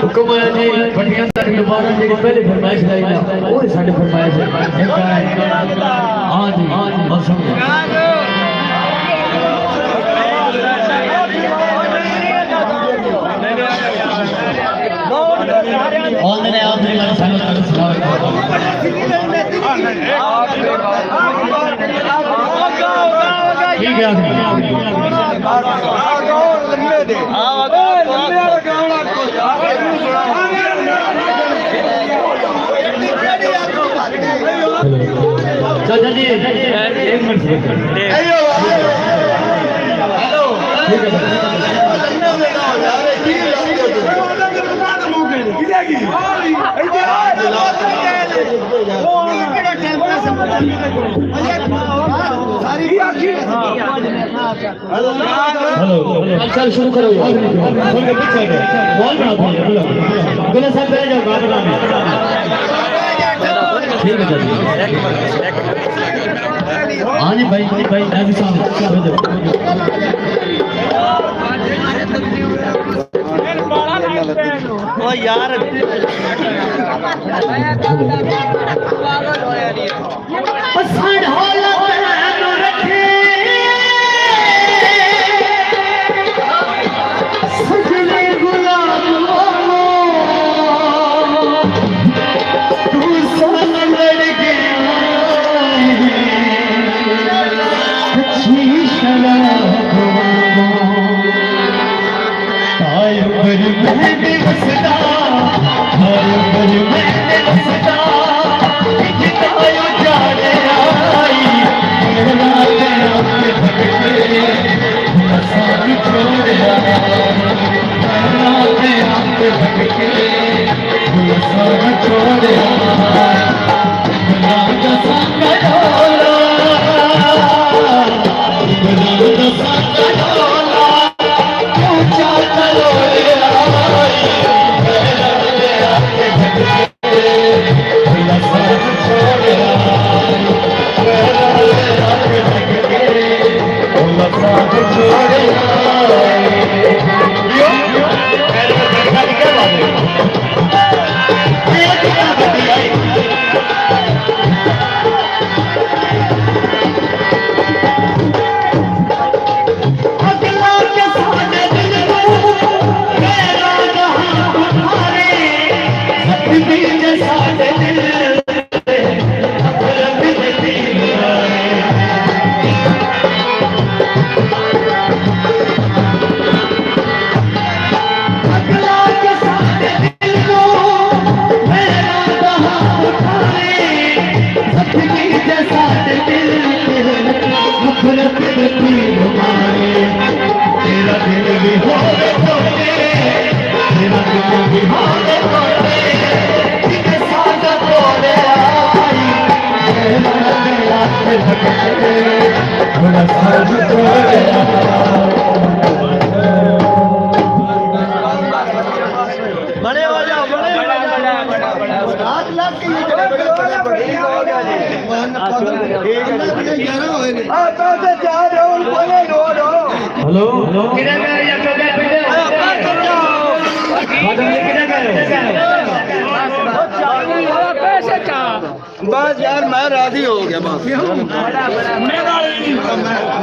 हुक्म है जी पटियां तक दोबारा जी पहले फरमाइश लाई ना वो साडे फरमाइश है हां जी मौसम ऑन ने आप ने सालों तक सुनाओ ठीक है लंबे दे चाचा जी एक मिनट हेलो ठीक है चल शुरू करो बॉल बना गुला साहब पहले जाओ बात बनाने ठीक है हाँ जी भाई नाबी साहब ओ यार बड़े हो जाओ हेलो बस यार मैं राजी हो गया बस